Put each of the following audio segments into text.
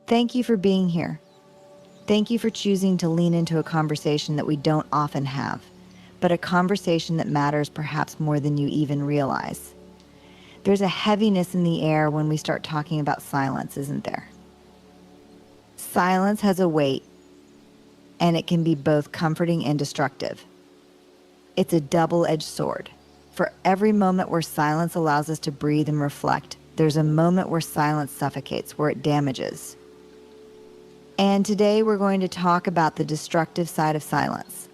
Thank you for being here. Thank you for choosing to lean into a conversation that we don't often have, but a conversation that matters perhaps more than you even realize. There's a heaviness in the air when we start talking about silence, isn't there? Silence has a weight, and it can be both comforting and destructive. It's a double-edged sword. For every moment where silence allows us to breathe and reflect, there's a moment where silence suffocates, where it damages. And today we're going to talk about the destructive side of silence.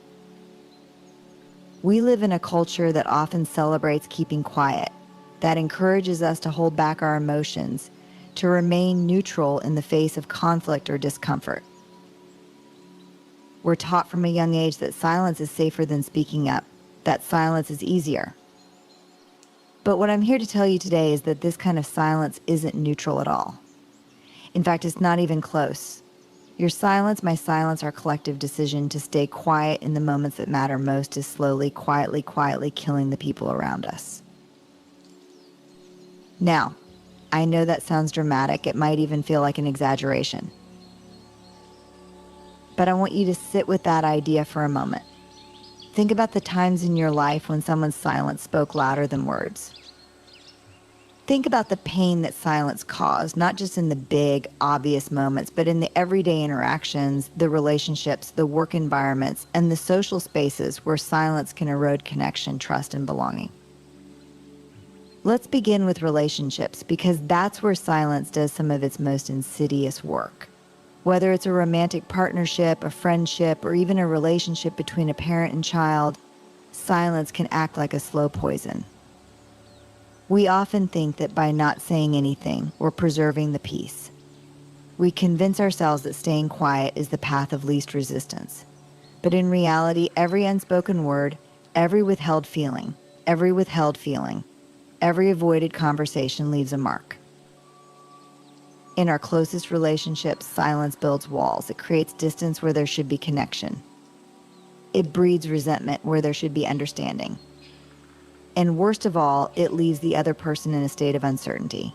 We live in a culture that often celebrates keeping quiet, that encourages us to hold back our emotions, to remain neutral in the face of conflict or discomfort. We're taught from a young age that silence is safer than speaking up, that silence is easier. But what I'm here to tell you today is that this kind of silence isn't neutral at all. In fact, it's not even close. Your silence, my silence, our collective decision to stay quiet in the moments that matter most is slowly, quietly killing the people around us. Now, I know that sounds dramatic. It might even feel like an exaggeration. But I want you to sit with that idea for a moment. Think about the times in your life when someone's silence spoke louder than words. Think about the pain that silence caused, not just in the big, obvious moments, but in the everyday interactions, the relationships, the work environments, and the social spaces where silence can erode connection, trust, and belonging. Let's begin with relationships, because that's where silence does some of its most insidious work. Whether it's a romantic partnership, a friendship, or even a relationship between a parent and child, silence can act like a slow poison. We often think that by not saying anything, we're preserving the peace. We convince ourselves that staying quiet is the path of least resistance. But in reality, every unspoken word, every withheld feeling, every avoided conversation leaves a mark. In our closest relationships, silence builds walls. It creates distance where there should be connection. It breeds resentment where there should be understanding. And worst of all, it leaves the other person in a state of uncertainty.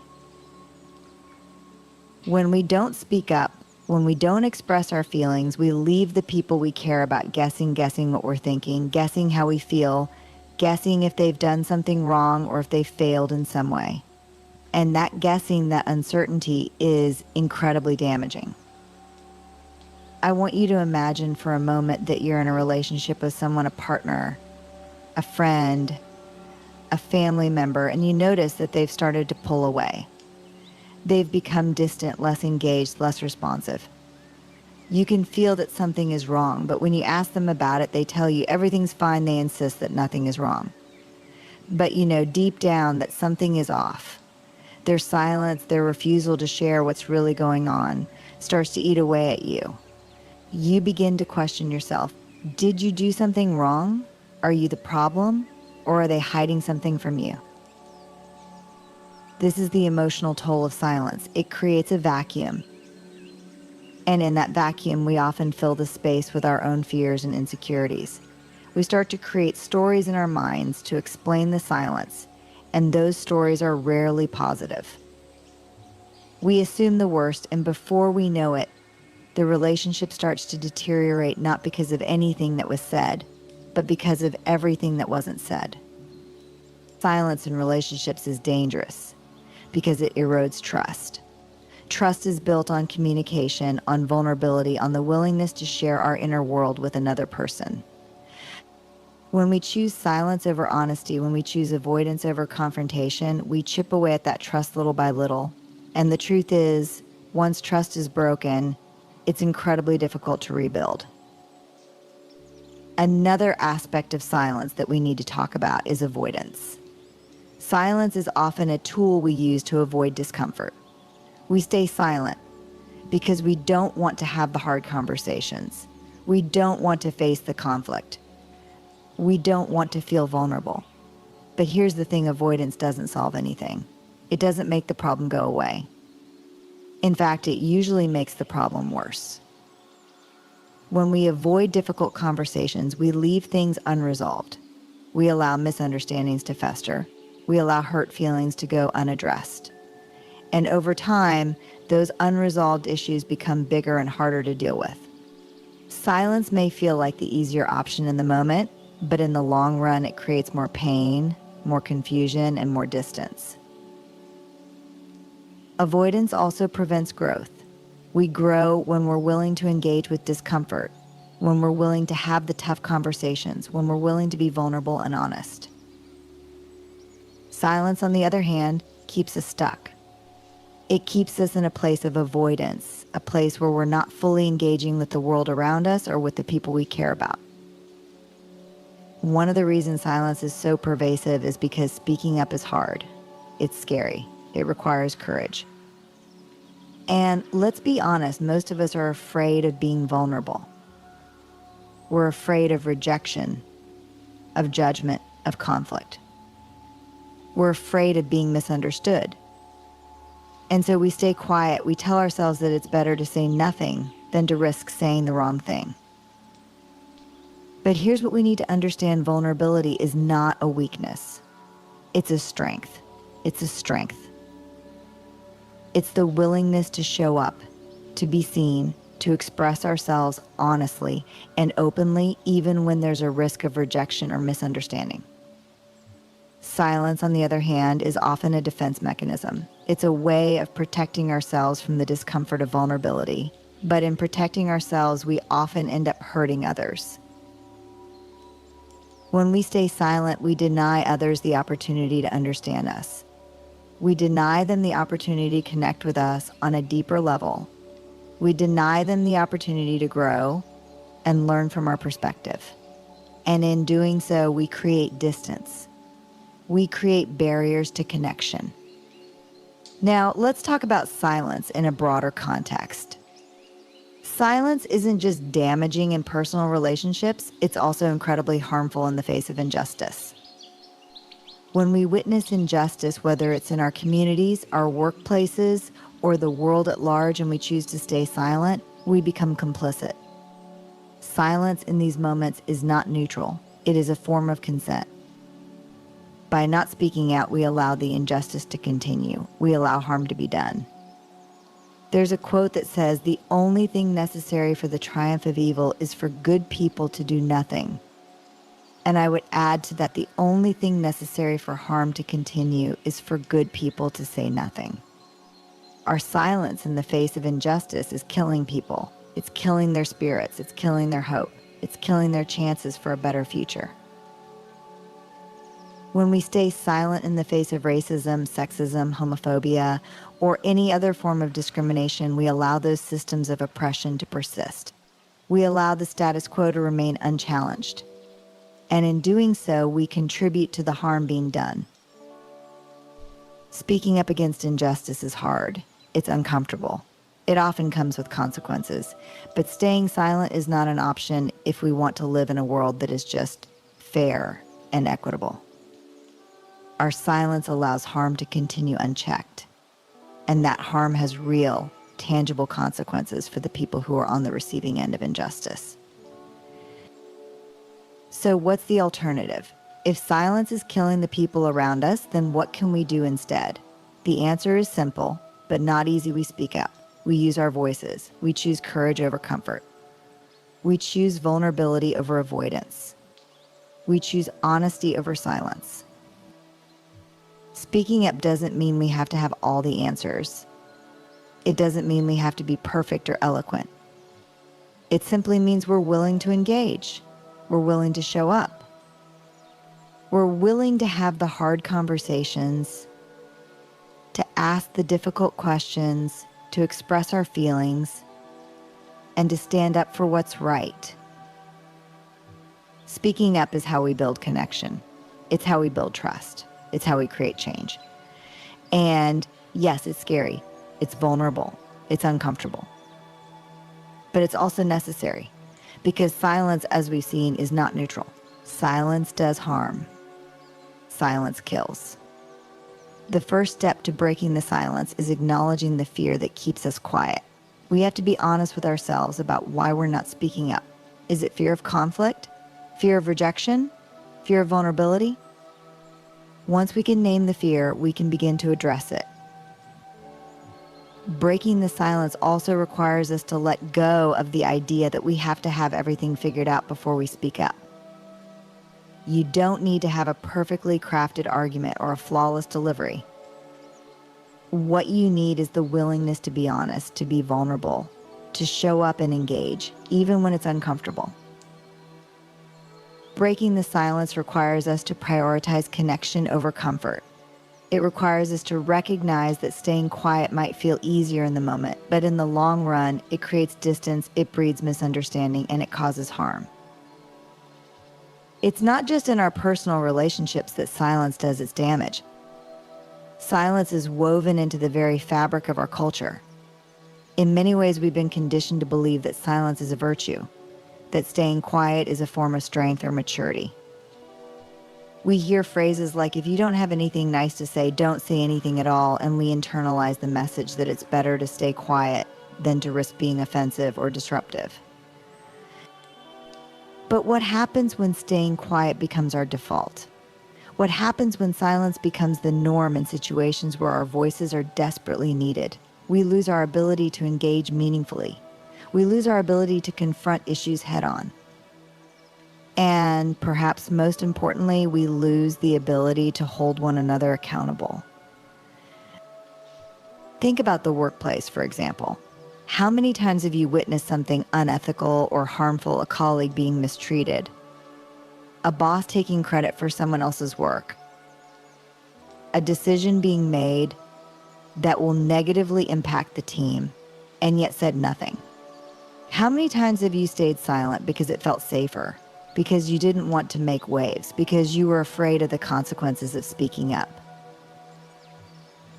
When we don't speak up, when we don't express our feelings, we leave the people we care about guessing what we're thinking, guessing how we feel, guessing if they've done something wrong or if they failed in some way. And that guessing, that uncertainty, is incredibly damaging. I want you to imagine for a moment that you're in a relationship with someone, a partner, a friend, a family member, and you notice that they've started to pull away. They've become distant, less engaged, less responsive. You can feel that something is wrong, but when you ask them about it, they tell you everything's fine. They insist that nothing is wrong. But you know deep down that something is off. Their silence, their refusal to share what's really going on, starts to eat away at you. You begin to question yourself. Did you do something wrong? Are you the problem? Or are they hiding something from you? This is the emotional toll of silence. It creates a vacuum. And in that vacuum, we often fill the space with our own fears and insecurities. We start to create stories in our minds to explain the silence, and those stories are rarely positive. We assume the worst, and before we know it, the relationship starts to deteriorate, not because of anything that was said, but because of everything that wasn't said. Silence in relationships is dangerous because it erodes trust. Trust is built on communication, on vulnerability, on the willingness to share our inner world with another person. When we choose silence over honesty, when we choose avoidance over confrontation, we chip away at that trust little by little. And the truth is, once trust is broken, it's incredibly difficult to rebuild. Another aspect of silence that we need to talk about is avoidance. Silence is often a tool we use to avoid discomfort. We stay silent because we don't want to have the hard conversations. We don't want to face the conflict. We don't want to feel vulnerable. But here's the thing, avoidance doesn't solve anything. It doesn't make the problem go away. In fact, it usually makes the problem worse. When we avoid difficult conversations, we leave things unresolved. We allow misunderstandings to fester. We allow hurt feelings to go unaddressed. And over time, those unresolved issues become bigger and harder to deal with. Silence may feel like the easier option in the moment, but in the long run, it creates more pain, more confusion, and more distance. Avoidance also prevents growth. We grow when we're willing to engage with discomfort, when we're willing to have the tough conversations, when we're willing to be vulnerable and honest. Silence, on the other hand, keeps us stuck. It keeps us in a place of avoidance, a place where we're not fully engaging with the world around us or with the people we care about. One of the reasons silence is so pervasive is because speaking up is hard. It's scary. It requires courage. And let's be honest, most of us are afraid of being vulnerable. We're afraid of rejection, of judgment, of conflict. We're afraid of being misunderstood. And so we stay quiet. We tell ourselves that it's better to say nothing than to risk saying the wrong thing. But here's what we need to understand. Vulnerability is not a weakness. It's a strength. It's a strength. It's the willingness to show up, to be seen, to express ourselves honestly and openly, even when there's a risk of rejection or misunderstanding. Silence, on the other hand, is often a defense mechanism. It's a way of protecting ourselves from the discomfort of vulnerability. But in protecting ourselves, we often end up hurting others. When we stay silent, we deny others the opportunity to understand us. We deny them the opportunity to connect with us on a deeper level. We deny them the opportunity to grow and learn from our perspective. And in doing so, we create distance. We create barriers to connection. Now, let's talk about silence in a broader context. Silence isn't just damaging in personal relationships, it's also incredibly harmful in the face of injustice. When we witness injustice, whether it's in our communities, our workplaces, or the world at large, and we choose to stay silent, we become complicit. Silence in these moments is not neutral. It is a form of consent. By not speaking out, we allow the injustice to continue. We allow harm to be done. There's a quote that says, "The only thing necessary for the triumph of evil is for good people to do nothing." And I would add to that, the only thing necessary for harm to continue is for good people to say nothing. Our silence in the face of injustice is killing people. It's killing their spirits. It's killing their hope. It's killing their chances for a better future. When we stay silent in the face of racism, sexism, homophobia, or any other form of discrimination, we allow those systems of oppression to persist. We allow the status quo to remain unchallenged. And in doing so, we contribute to the harm being done. Speaking up against injustice is hard. It's uncomfortable. It often comes with consequences. But staying silent is not an option if we want to live in a world that is just fair and equitable. Our silence allows harm to continue unchecked. And that harm has real, tangible consequences for the people who are on the receiving end of injustice. So what's the alternative? If silence is killing the people around us, then what can we do instead? The answer is simple, but not easy. We speak up. We use our voices. We choose courage over comfort. We choose vulnerability over avoidance. We choose honesty over silence. Speaking up doesn't mean we have to have all the answers. It doesn't mean we have to be perfect or eloquent. It simply means we're willing to engage. We're willing to show up. We're willing to have the hard conversations, to ask the difficult questions, to express our feelings, and to stand up for what's right. Speaking up is how we build connection. It's how we build trust. It's how we create change. And yes, it's scary. It's vulnerable. It's uncomfortable. But it's also necessary, because silence, as we've seen, is not neutral. Silence does harm. Silence kills. The first step to breaking the silence is acknowledging the fear that keeps us quiet. We have to be honest with ourselves about why we're not speaking up. Is it fear of conflict? Fear of rejection? Fear of vulnerability? Once we can name the fear, we can begin to address it. Breaking the silence also requires us to let go of the idea that we have to have everything figured out before we speak up. You don't need to have a perfectly crafted argument or a flawless delivery. What you need is the willingness to be honest, to be vulnerable, to show up and engage, even when it's uncomfortable. Breaking the silence requires us to prioritize connection over comfort. It requires us to recognize that staying quiet might feel easier in the moment, but in the long run, it creates distance, it breeds misunderstanding, and it causes harm. It's not just in our personal relationships that silence does its damage. Silence is woven into the very fabric of our culture. In many ways, we've been conditioned to believe that silence is a virtue, that staying quiet is a form of strength or maturity. We hear phrases like, if you don't have anything nice to say, don't say anything at all, and we internalize the message that it's better to stay quiet than to risk being offensive or disruptive. But what happens when staying quiet becomes our default? What happens when silence becomes the norm in situations where our voices are desperately needed? We lose our ability to engage meaningfully. We lose our ability to confront issues head-on. And perhaps most importantly, we lose the ability to hold one another accountable. Think about the workplace, for example. How many times have you witnessed something unethical or harmful, a colleague being mistreated, a boss taking credit for someone else's work, a decision being made that will negatively impact the team, and yet said nothing? How many times have you stayed silent because it felt safer, because you didn't want to make waves, because you were afraid of the consequences of speaking up?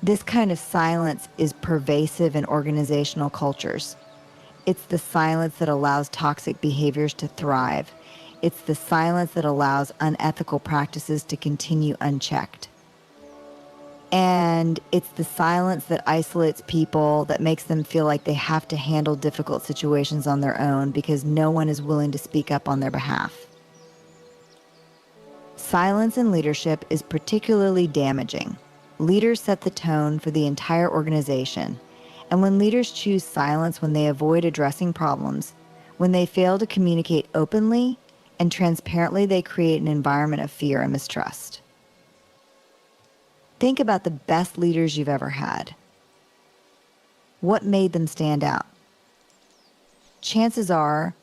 This kind of silence is pervasive in organizational cultures. It's the silence that allows toxic behaviors to thrive. It's the silence that allows unethical practices to continue unchecked. And it's the silence that isolates people, that makes them feel like they have to handle difficult situations on their own because no one is willing to speak up on their behalf. Silence in leadership is particularly damaging. Leaders set the tone for the entire organization. And when leaders choose silence, when they avoid addressing problems, when they fail to communicate openly and transparently, they create an environment of fear and mistrust. Think about the best leaders you've ever had. What made them stand out? Chances are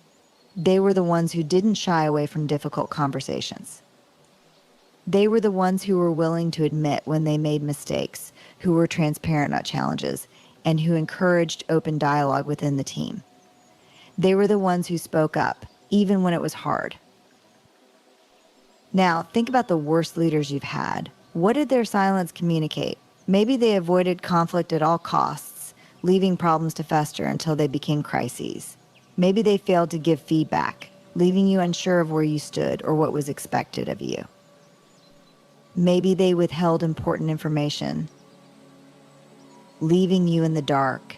they were the ones who didn't shy away from difficult conversations. They were the ones who were willing to admit when they made mistakes, who were transparent about challenges, and who encouraged open dialogue within the team. They were the ones who spoke up, even when it was hard. Now, think about the worst leaders you've had. What did their silence communicate? Maybe they avoided conflict at all costs, leaving problems to fester until they became crises. Maybe they failed to give feedback, leaving you unsure of where you stood or what was expected of you. Maybe they withheld important information, leaving you in the dark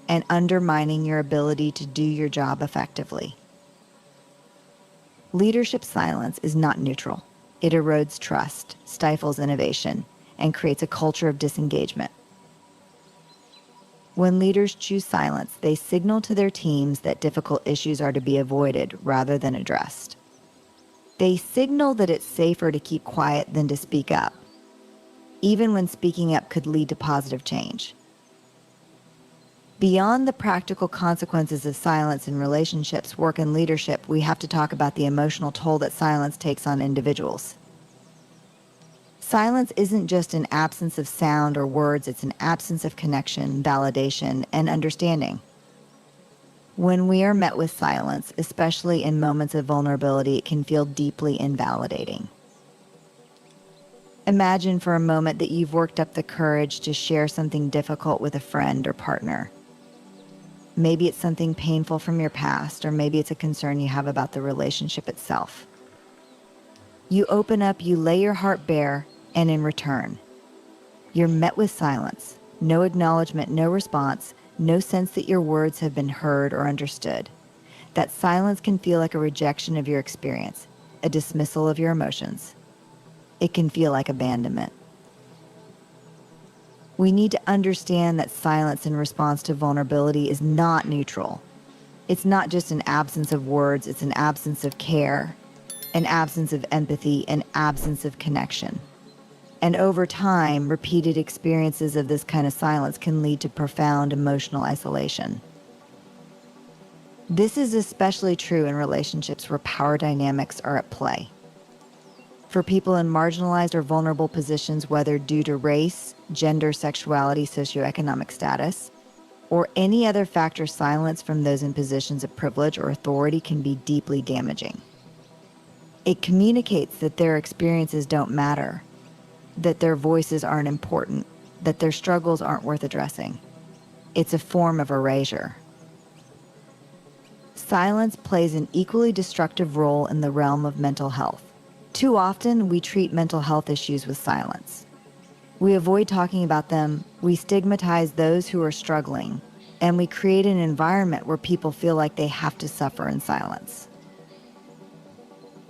and undermining your ability to do your job effectively. Leadership silence is not neutral. It erodes trust, stifles innovation, and creates a culture of disengagement. When leaders choose silence, they signal to their teams that difficult issues are to be avoided rather than addressed. They signal that it's safer to keep quiet than to speak up, even when speaking up could lead to positive change. Beyond the practical consequences of silence in relationships, work, and leadership, we have to talk about the emotional toll that silence takes on individuals. Silence isn't just an absence of sound or words, it's an absence of connection, validation, and understanding. When we are met with silence, especially in moments of vulnerability, it can feel deeply invalidating. Imagine for a moment that you've worked up the courage to share something difficult with a friend or partner. Maybe it's something painful from your past, or maybe it's a concern you have about the relationship itself. You open up, you lay your heart bare, and in return, you're met with silence. No acknowledgement, no response, no sense that your words have been heard or understood. That silence can feel like a rejection of your experience, a dismissal of your emotions. It can feel like abandonment. We need to understand that silence in response to vulnerability is not neutral. It's not just an absence of words, it's an absence of care, an absence of empathy, an absence of connection. And over time, repeated experiences of this kind of silence can lead to profound emotional isolation. This is especially true in relationships where power dynamics are at play. For people in marginalized or vulnerable positions, whether due to race, gender, sexuality, socioeconomic status, or any other factor, silence from those in positions of privilege or authority can be deeply damaging. It communicates that their experiences don't matter, that their voices aren't important, that their struggles aren't worth addressing. It's a form of erasure. Silence plays an equally destructive role in the realm of mental health. Too often, we treat mental health issues with silence. We avoid talking about them, we stigmatize those who are struggling, and we create an environment where people feel like they have to suffer in silence.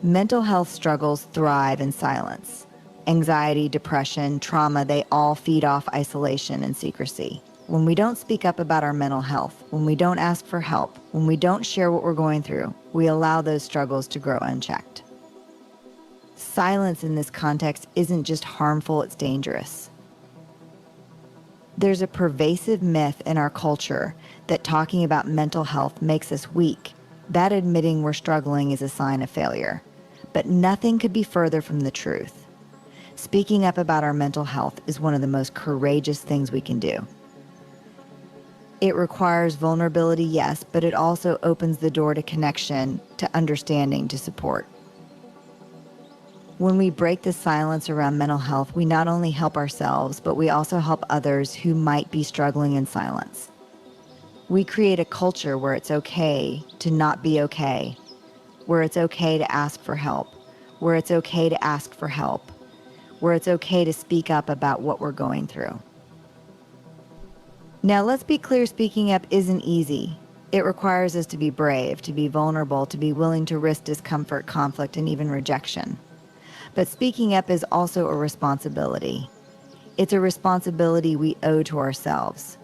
Mental health struggles thrive in silence. Anxiety, depression, trauma, they all feed off isolation and secrecy. When we don't speak up about our mental health, when we don't ask for help, when we don't share what we're going through, we allow those struggles to grow unchecked. Silence in this context isn't just harmful, it's dangerous. There's a pervasive myth in our culture that talking about mental health makes us weak, that admitting we're struggling is a sign of failure. But nothing could be further from the truth. Speaking up about our mental health is one of the most courageous things we can do. It requires vulnerability, yes, but it also opens the door to connection, to understanding, to support. When we break the silence around mental health, we not only help ourselves, but we also help others who might be struggling in silence. We create a culture where it's okay to not be okay, where it's okay to ask for help, where it's okay to ask for help, where it's okay to speak up about what we're going through. Now, let's be clear, speaking up isn't easy. It requires us to be brave, to be vulnerable, to be willing to risk discomfort, conflict, and even rejection. But speaking up is also a responsibility. It's a responsibility we owe to ourselves,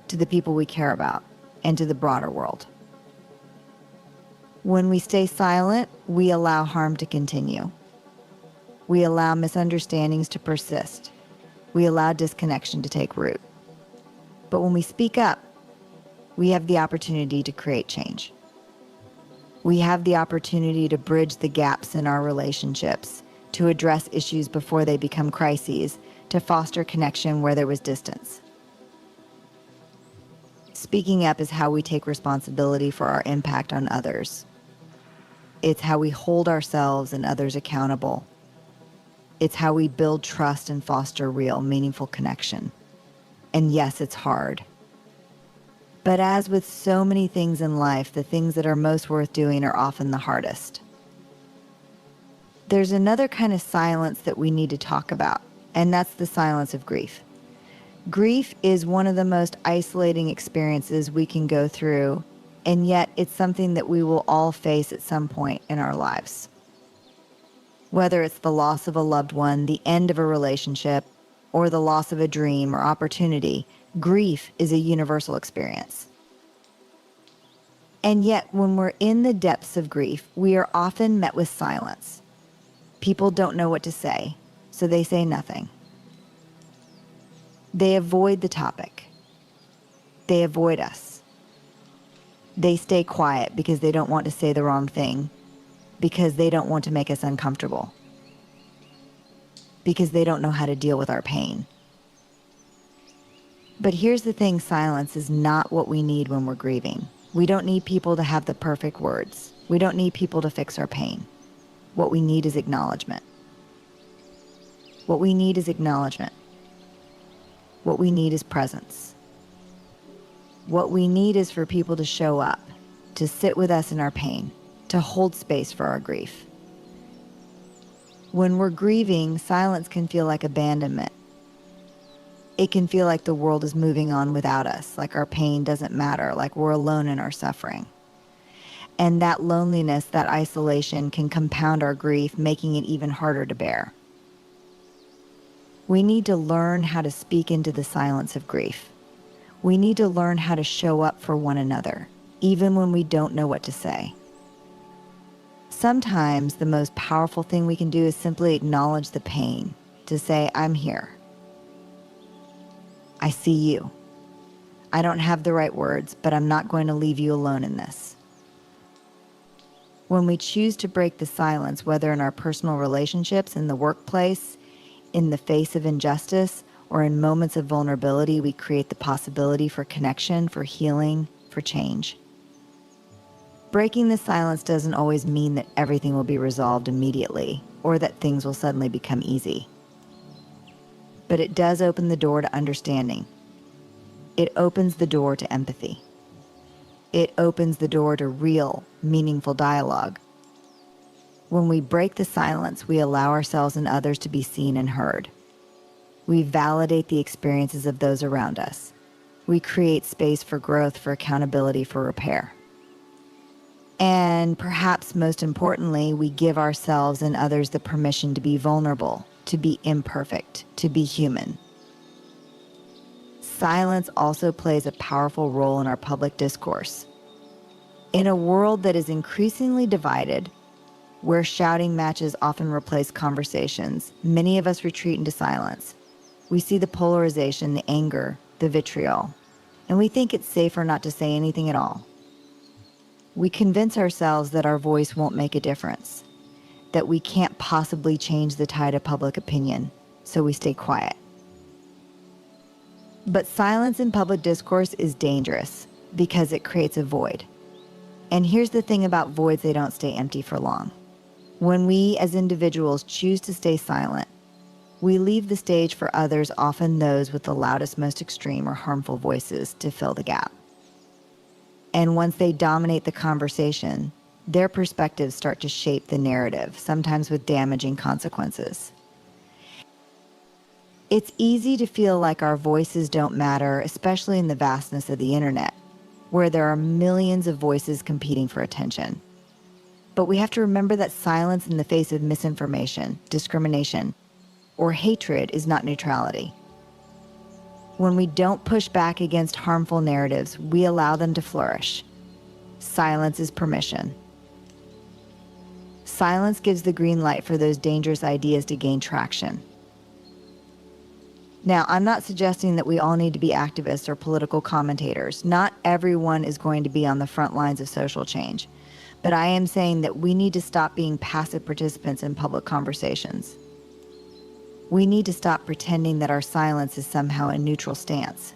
to the people we care about, and to the broader world. When we stay silent, we allow harm to continue. We allow misunderstandings to persist. We allow disconnection to take root. But when we speak up, we have the opportunity to create change. We have the opportunity to bridge the gaps in our relationships, to address issues before they become crises, to foster connection where there was distance. Speaking up is how we take responsibility for our impact on others. It's how we hold ourselves and others accountable. It's how we build trust and foster real, meaningful connection. And yes, it's hard. But as with so many things in life, the things that are most worth doing are often the hardest. There's another kind of silence that we need to talk about, and that's the silence of grief. Grief is one of the most isolating experiences we can go through, and yet it's something that we will all face at some point in our lives. Whether it's the loss of a loved one, the end of a relationship, or the loss of a dream or opportunity, grief is a universal experience. And yet, when we're in the depths of grief, we are often met with silence. People don't know what to say, so they say nothing. They avoid the topic. They avoid us. They stay quiet because they don't want to say the wrong thing, because they don't want to make us uncomfortable, because they don't know how to deal with our pain. But here's the thing, silence is not what we need when we're grieving. We don't need people to have the perfect words. We don't need people to fix our pain. What we need is acknowledgement. What we need is acknowledgement. What we need is presence. What we need is for people to show up, to sit with us in our pain, to hold space for our grief. When we're grieving, silence can feel like abandonment. It can feel like the world is moving on without us, like our pain doesn't matter, like we're alone in our suffering. And that loneliness, that isolation can compound our grief, making it even harder to bear. We need to learn how to speak into the silence of grief. We need to learn how to show up for one another, even when we don't know what to say. Sometimes the most powerful thing we can do is simply acknowledge the pain, to say, I'm here. I see you. I don't have the right words, but I'm not going to leave you alone in this. When we choose to break the silence, whether in our personal relationships, in the workplace, in the face of injustice, or in moments of vulnerability, we create the possibility for connection, for healing, for change. Breaking the silence doesn't always mean that everything will be resolved immediately, or that things will suddenly become easy. But it does open the door to understanding. It opens the door to empathy. It opens the door to real, meaningful dialogue. When we break the silence, we allow ourselves and others to be seen and heard. We validate the experiences of those around us. We create space for growth, for accountability, for repair. And perhaps most importantly, we give ourselves and others the permission to be vulnerable, to be imperfect, to be human. Silence also plays a powerful role in our public discourse. In a world that is increasingly divided, where shouting matches often replace conversations, many of us retreat into silence. We see the polarization, the anger, the vitriol, and we think it's safer not to say anything at all. We convince ourselves that our voice won't make a difference, that we can't possibly change the tide of public opinion, so we stay quiet. But silence in public discourse is dangerous because it creates a void. And here's the thing about voids, they don't stay empty for long. When we as individuals choose to stay silent, we leave the stage for others, often those with the loudest, most extreme or harmful voices, to fill the gap. And once they dominate the conversation, their perspectives start to shape the narrative, sometimes with damaging consequences. It's easy to feel like our voices don't matter, especially in the vastness of the internet, where there are millions of voices competing for attention. But we have to remember that silence in the face of misinformation, discrimination, or hatred is not neutrality. When we don't push back against harmful narratives, we allow them to flourish. Silence is permission. Silence gives the green light for those dangerous ideas to gain traction. Now, I'm not suggesting that we all need to be activists or political commentators. Not everyone is going to be on the front lines of social change. But I am saying that we need to stop being passive participants in public conversations. We need to stop pretending that our silence is somehow a neutral stance.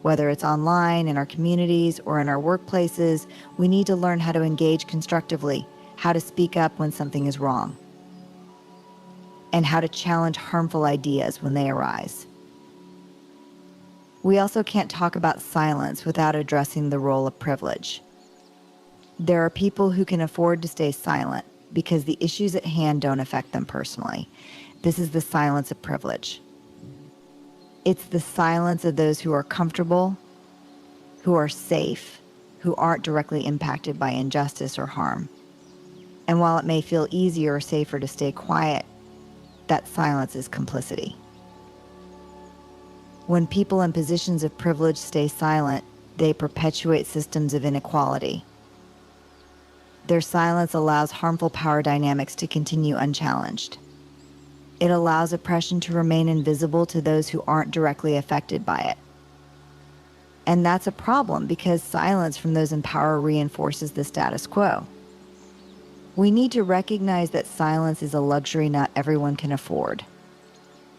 Whether it's online, in our communities, or in our workplaces, we need to learn how to engage constructively, how to speak up when something is wrong, and how to challenge harmful ideas when they arise. We also can't talk about silence without addressing the role of privilege. There are people who can afford to stay silent because the issues at hand don't affect them personally. This is the silence of privilege. It's the silence of those who are comfortable, who are safe, who aren't directly impacted by injustice or harm. And while it may feel easier or safer to stay quiet, that silence is complicity. When people in positions of privilege stay silent, they perpetuate systems of inequality. Their silence allows harmful power dynamics to continue unchallenged. It allows oppression to remain invisible to those who aren't directly affected by it. And that's a problem because silence from those in power reinforces the status quo. We need to recognize that silence is a luxury not everyone can afford.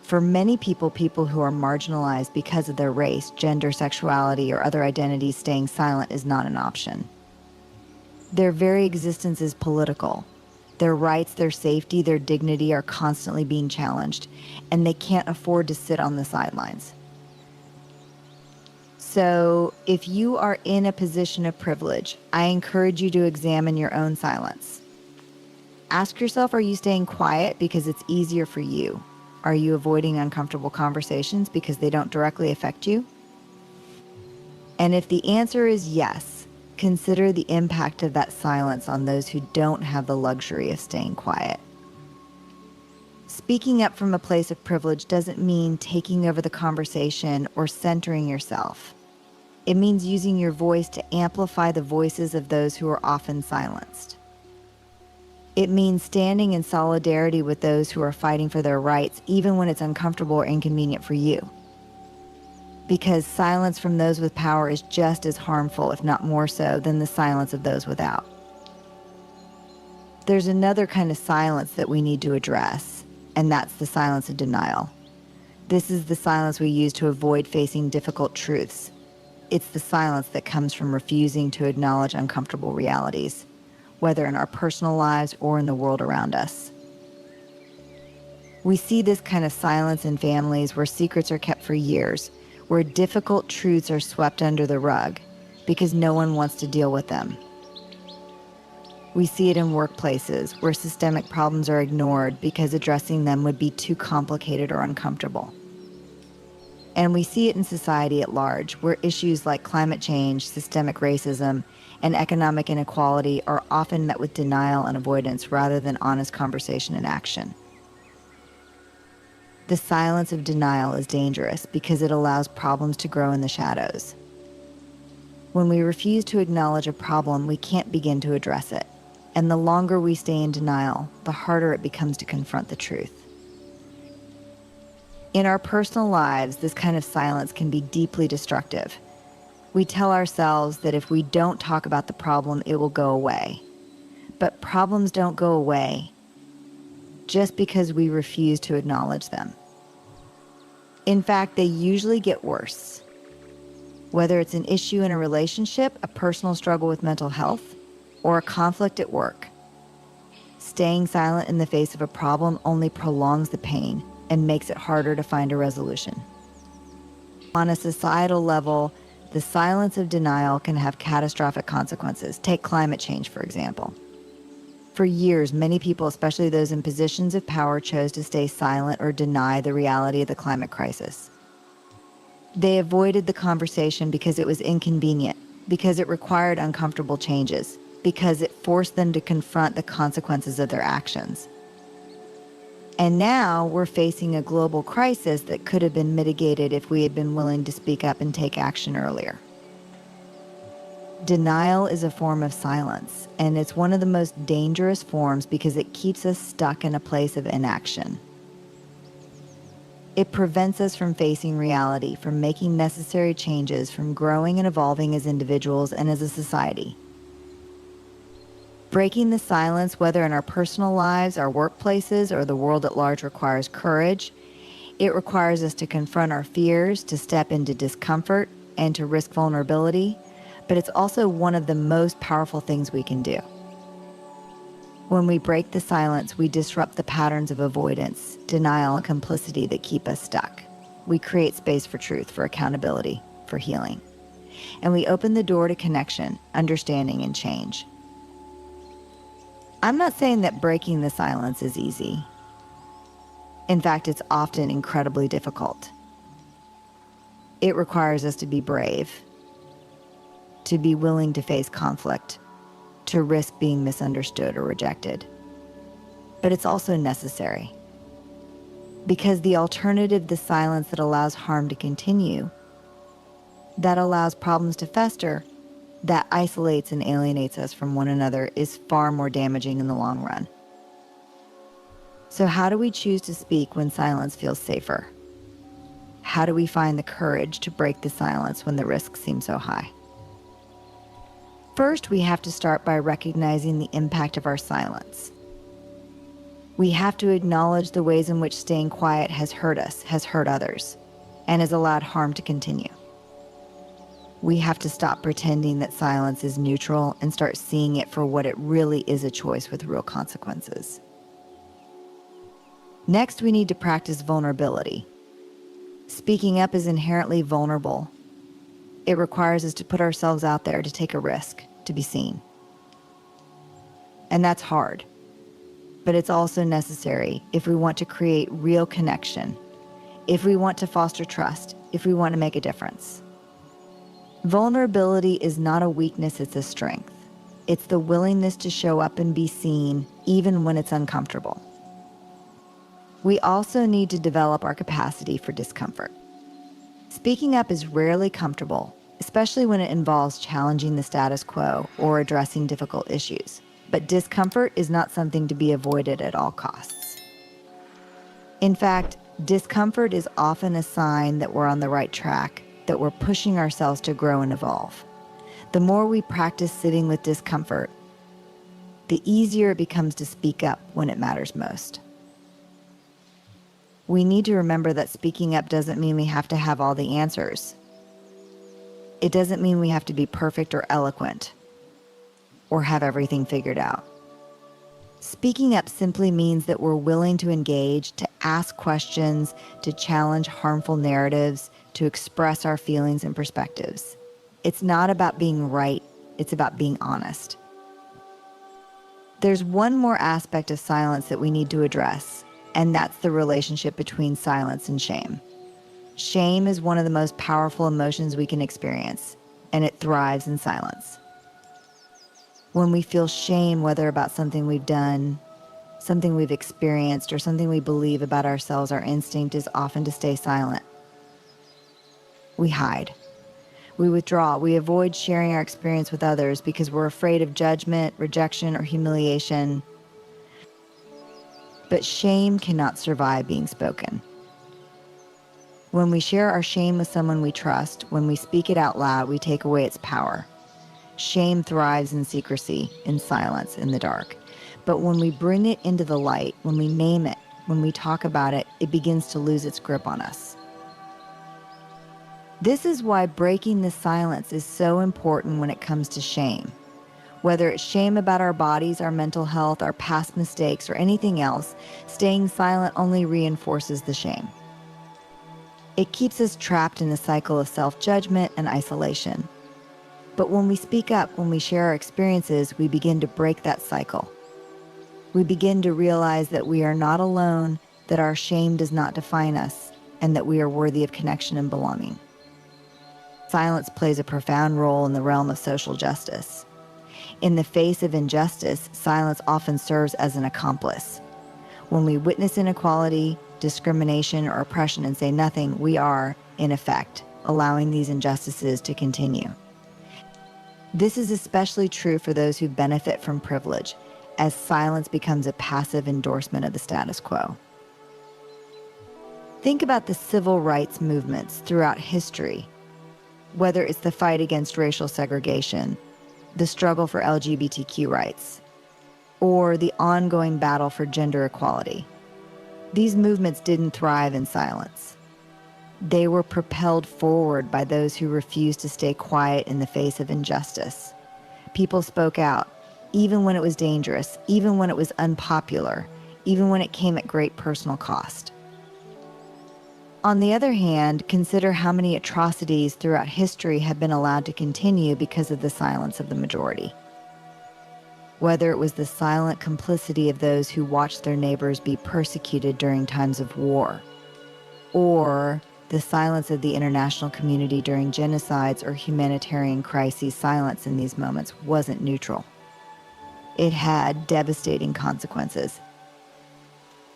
For many people who are marginalized because of their race, gender, sexuality, or other identities, staying silent is not an option. Their very existence is political. Their rights, their safety, their dignity are constantly being challenged, and they can't afford to sit on the sidelines. So, if you are in a position of privilege, I encourage you to examine your own silence. Ask yourself, are you staying quiet because it's easier for you? Are you avoiding uncomfortable conversations because they don't directly affect you? And if the answer is yes, consider the impact of that silence on those who don't have the luxury of staying quiet. Speaking up from a place of privilege doesn't mean taking over the conversation or centering yourself. It means using your voice to amplify the voices of those who are often silenced. It means standing in solidarity with those who are fighting for their rights, even when it's uncomfortable or inconvenient for you. Because silence from those with power is just as harmful, if not more so, than the silence of those without. There's another kind of silence that we need to address, and that's the silence of denial. This is the silence we use to avoid facing difficult truths. It's the silence that comes from refusing to acknowledge uncomfortable realities, whether in our personal lives or in the world around us. We see this kind of silence in families where secrets are kept for years, where difficult truths are swept under the rug because no one wants to deal with them. We see it in workplaces where systemic problems are ignored because addressing them would be too complicated or uncomfortable. And we see it in society at large, where issues like climate change, systemic racism, and economic inequality are often met with denial and avoidance rather than honest conversation and action. The silence of denial is dangerous because it allows problems to grow in the shadows. When we refuse to acknowledge a problem, we can't begin to address it. And the longer we stay in denial, the harder it becomes to confront the truth. In our personal lives, this kind of silence can be deeply destructive. We tell ourselves that if we don't talk about the problem, it will go away. But problems don't go away just because we refuse to acknowledge them. In fact, they usually get worse. Whether it's an issue in a relationship, a personal struggle with mental health, or a conflict at work, staying silent in the face of a problem only prolongs the pain and makes it harder to find a resolution. On a societal level, the silence of denial can have catastrophic consequences. Take climate change, for example. For years, many people, especially those in positions of power, chose to stay silent or deny the reality of the climate crisis. They avoided the conversation because it was inconvenient, because it required uncomfortable changes, because it forced them to confront the consequences of their actions. And now we're facing a global crisis that could have been mitigated if we had been willing to speak up and take action earlier. Denial is a form of silence, and it's one of the most dangerous forms because it keeps us stuck in a place of inaction. It prevents us from facing reality, from making necessary changes, from growing and evolving as individuals and as a society. Breaking the silence, whether in our personal lives, our workplaces, or the world at large, requires courage. It requires us to confront our fears, to step into discomfort, and to risk vulnerability. But it's also one of the most powerful things we can do. When we break the silence, we disrupt the patterns of avoidance, denial, and complicity that keep us stuck. We create space for truth, for accountability, for healing. And we open the door to connection, understanding, and change. I'm not saying that breaking the silence is easy. In fact, it's often incredibly difficult. It requires us to be brave, to be willing to face conflict, to risk being misunderstood or rejected. But it's also necessary. Because the alternative, the silence that allows harm to continue, that allows problems to fester, that isolates and alienates us from one another, is far more damaging in the long run. So how do we choose to speak when silence feels safer? How do we find the courage to break the silence when the risks seem so high? First, we have to start by recognizing the impact of our silence. We have to acknowledge the ways in which staying quiet has hurt us, has hurt others, and has allowed harm to continue. We have to stop pretending that silence is neutral and start seeing it for what it really is, a choice with real consequences. Next, we need to practice vulnerability. Speaking up is inherently vulnerable. It requires us to put ourselves out there, to take a risk, to be seen. And that's hard, but it's also necessary if we want to create real connection, if we want to foster trust, if we want to make a difference. Vulnerability is not a weakness, it's a strength. It's the willingness to show up and be seen, even when it's uncomfortable. We also need to develop our capacity for discomfort. Speaking up is rarely comfortable, especially when it involves challenging the status quo or addressing difficult issues. But discomfort is not something to be avoided at all costs. In fact, discomfort is often a sign that we're on the right track, that we're pushing ourselves to grow and evolve. The more we practice sitting with discomfort, the easier it becomes to speak up when it matters most. We need to remember that speaking up doesn't mean we have to have all the answers. It doesn't mean we have to be perfect or eloquent or have everything figured out. Speaking up simply means that we're willing to engage, to ask questions, to challenge harmful narratives, to express our feelings and perspectives. It's not about being right, it's about being honest. There's one more aspect of silence that we need to address, and that's the relationship between silence and shame. Shame is one of the most powerful emotions we can experience, and it thrives in silence. When we feel shame, whether about something we've done, something we've experienced, or something we believe about ourselves, our instinct is often to stay silent. We hide. We withdraw. We avoid sharing our experience with others because we're afraid of judgment, rejection, or humiliation. But shame cannot survive being spoken. When we share our shame with someone we trust, when we speak it out loud, we take away its power. Shame thrives in secrecy, in silence, in the dark. But when we bring it into the light, when we name it, when we talk about it, it begins to lose its grip on us. This is why breaking the silence is so important when it comes to shame. Whether it's shame about our bodies, our mental health, our past mistakes, or anything else, staying silent only reinforces the shame. It keeps us trapped in a cycle of self-judgment and isolation. But when we speak up, when we share our experiences, we begin to break that cycle. We begin to realize that we are not alone, that our shame does not define us, and that we are worthy of connection and belonging. Silence plays a profound role in the realm of social justice. In the face of injustice, silence often serves as an accomplice. When we witness inequality, discrimination, or oppression and say nothing, we are, in effect, allowing these injustices to continue. This is especially true for those who benefit from privilege, as silence becomes a passive endorsement of the status quo. Think about the civil rights movements throughout history, whether it's the fight against racial segregation, the struggle for LGBTQ rights, or the ongoing battle for gender equality. These movements didn't thrive in silence. They were propelled forward by those who refused to stay quiet in the face of injustice. People spoke out, even when it was dangerous, even when it was unpopular, even when it came at great personal cost. On the other hand, consider how many atrocities throughout history have been allowed to continue because of the silence of the majority. Whether it was the silent complicity of those who watched their neighbors be persecuted during times of war, or the silence of the international community during genocides or humanitarian crises, silence in these moments wasn't neutral. It had devastating consequences.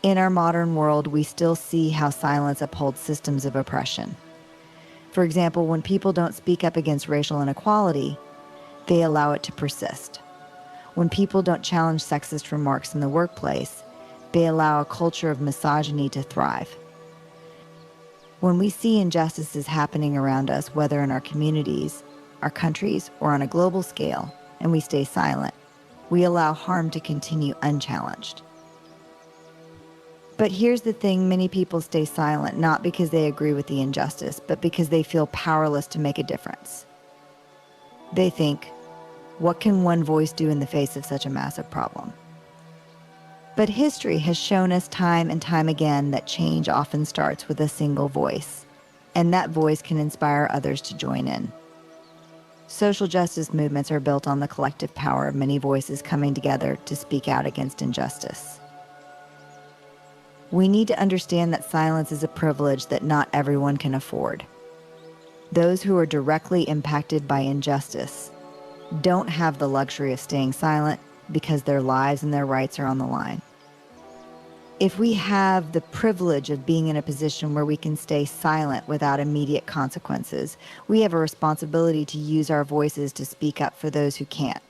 In our modern world, we still see how silence upholds systems of oppression. For example, when people don't speak up against racial inequality, they allow it to persist. When people don't challenge sexist remarks in the workplace, they allow a culture of misogyny to thrive. When we see injustices happening around us, whether in our communities, our countries, or on a global scale, and we stay silent, we allow harm to continue unchallenged. But here's the thing, many people stay silent not because they agree with the injustice, but because they feel powerless to make a difference. They think, what can one voice do in the face of such a massive problem? But history has shown us time and time again that change often starts with a single voice, and that voice can inspire others to join in. Social justice movements are built on the collective power of many voices coming together to speak out against injustice. We need to understand that silence is a privilege that not everyone can afford. Those who are directly impacted by injustice don't have the luxury of staying silent because their lives and their rights are on the line. If we have the privilege of being in a position where we can stay silent without immediate consequences, we have a responsibility to use our voices to speak up for those who can't.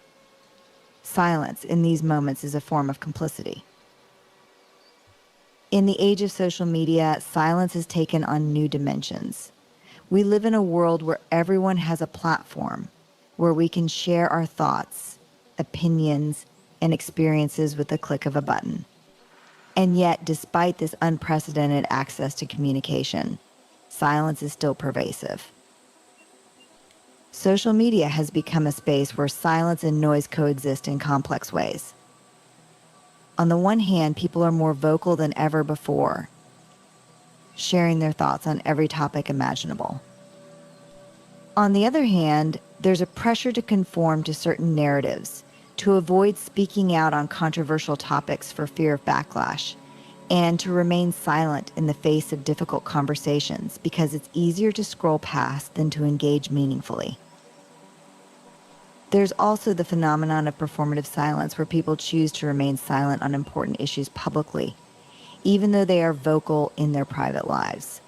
Silence in these moments is a form of complicity. In the age of social media, silence has taken on new dimensions. We live in a world where everyone has a platform, where we can share our thoughts, opinions, and experiences with the click of a button. And yet, despite this unprecedented access to communication, silence is still pervasive. Social media has become a space where silence and noise coexist in complex ways. On the one hand, people are more vocal than ever before, sharing their thoughts on every topic imaginable. On the other hand, there's a pressure to conform to certain narratives, to avoid speaking out on controversial topics for fear of backlash, and to remain silent in the face of difficult conversations because it's easier to scroll past than to engage meaningfully. There's also the phenomenon of performative silence, where people choose to remain silent on important issues publicly, even though they are vocal in their private lives.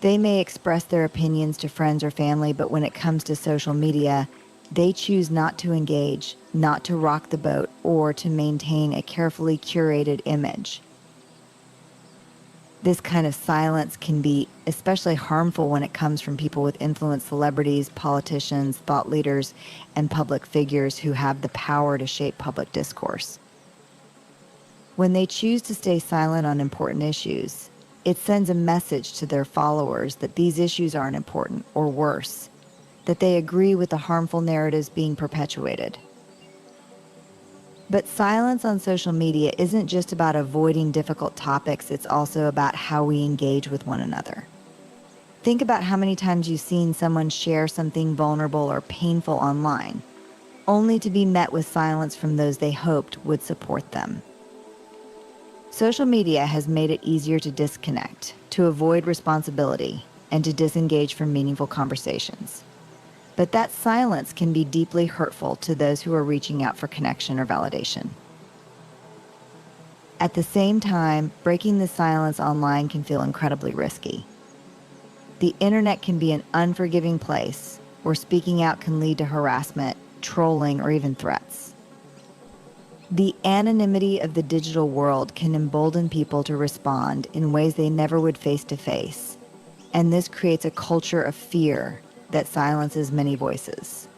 They may express their opinions to friends or family, but when it comes to social media, they choose not to engage, not to rock the boat, or to maintain a carefully curated image. This kind of silence can be especially harmful when it comes from people with influence, celebrities, politicians, thought leaders, and public figures who have the power to shape public discourse. When they choose to stay silent on important issues, it sends a message to their followers that these issues aren't important, or worse, that they agree with the harmful narratives being perpetuated. But silence on social media isn't just about avoiding difficult topics, it's also about how we engage with one another. Think about how many times you've seen someone share something vulnerable or painful online, only to be met with silence from those they hoped would support them. Social media has made it easier to disconnect, to avoid responsibility, and to disengage from meaningful conversations. But that silence can be deeply hurtful to those who are reaching out for connection or validation. At the same time, breaking the silence online can feel incredibly risky. The internet can be an unforgiving place where speaking out can lead to harassment, trolling, or even threats. The anonymity of the digital world can embolden people to respond in ways they never would face to face, and this creates a culture of fear that silences many voices.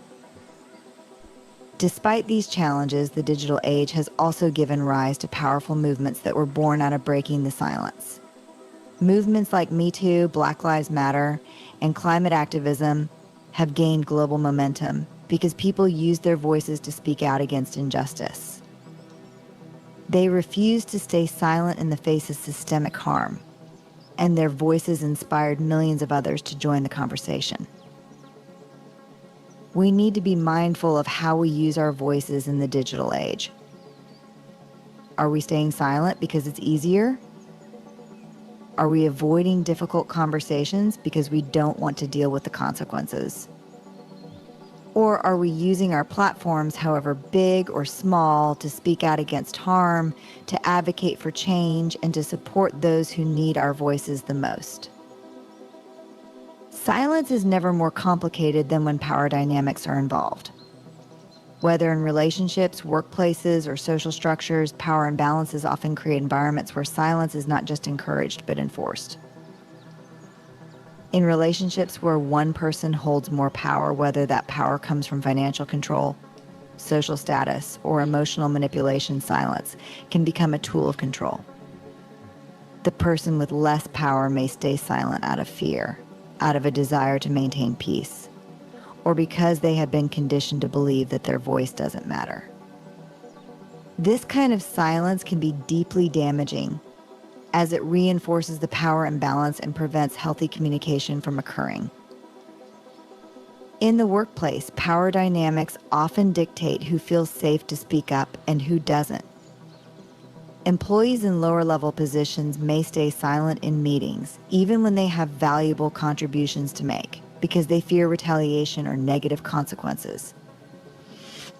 Despite these challenges, the digital age has also given rise to powerful movements that were born out of breaking the silence. Movements like Me Too, Black Lives Matter, and climate activism have gained global momentum because people use their voices to speak out against injustice. They refuse to stay silent in the face of systemic harm, and their voices inspired millions of others to join the conversation. We need to be mindful of how we use our voices in the digital age. Are we staying silent because it's easier? Are we avoiding difficult conversations because we don't want to deal with the consequences? Or are we using our platforms, however big or small, to speak out against harm, to advocate for change, and to support those who need our voices the most? Silence is never more complicated than when power dynamics are involved. Whether in relationships, workplaces, or social structures, power imbalances often create environments where silence is not just encouraged but enforced. In relationships where one person holds more power, whether that power comes from financial control, social status, or emotional manipulation, silence can become a tool of control. The person with less power may stay silent out of fear, out of a desire to maintain peace, or because they have been conditioned to believe that their voice doesn't matter. This kind of silence can be deeply damaging, as it reinforces the power imbalance and prevents healthy communication from occurring. In the workplace, power dynamics often dictate who feels safe to speak up and who doesn't. Employees in lower-level positions may stay silent in meetings, even when they have valuable contributions to make, because they fear retaliation or negative consequences.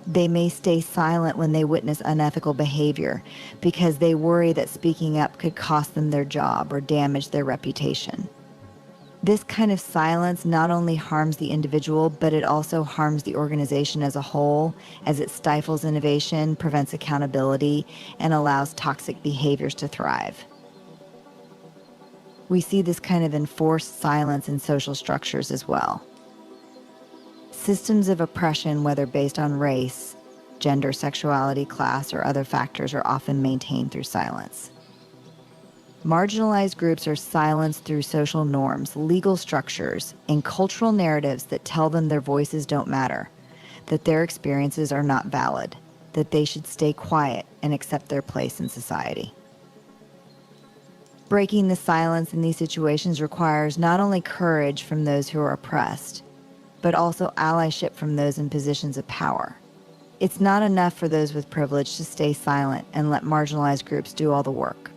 They may stay silent when they witness unethical behavior because they worry that speaking up could cost them their job or damage their reputation. This kind of silence not only harms the individual, but it also harms the organization as a whole, as it stifles innovation, prevents accountability, and allows toxic behaviors to thrive. We see this kind of enforced silence in social structures as well. Systems of oppression, whether based on race, gender, sexuality, class, or other factors, are often maintained through silence. Marginalized groups are silenced through social norms, legal structures, and cultural narratives that tell them their voices don't matter, that their experiences are not valid, that they should stay quiet and accept their place in society. Breaking the silence in these situations requires not only courage from those who are oppressed, but also allyship from those in positions of power. It's not enough for those with privilege to stay silent and let marginalized groups do all the work.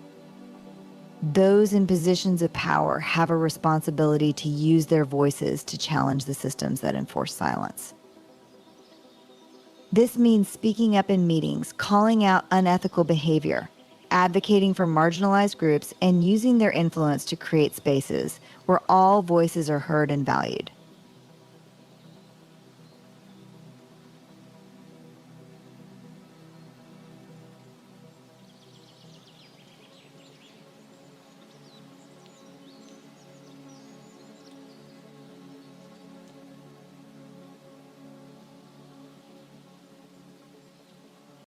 Those in positions of power have a responsibility to use their voices to challenge the systems that enforce silence. This means speaking up in meetings, calling out unethical behavior, advocating for marginalized groups, and using their influence to create spaces where all voices are heard and valued.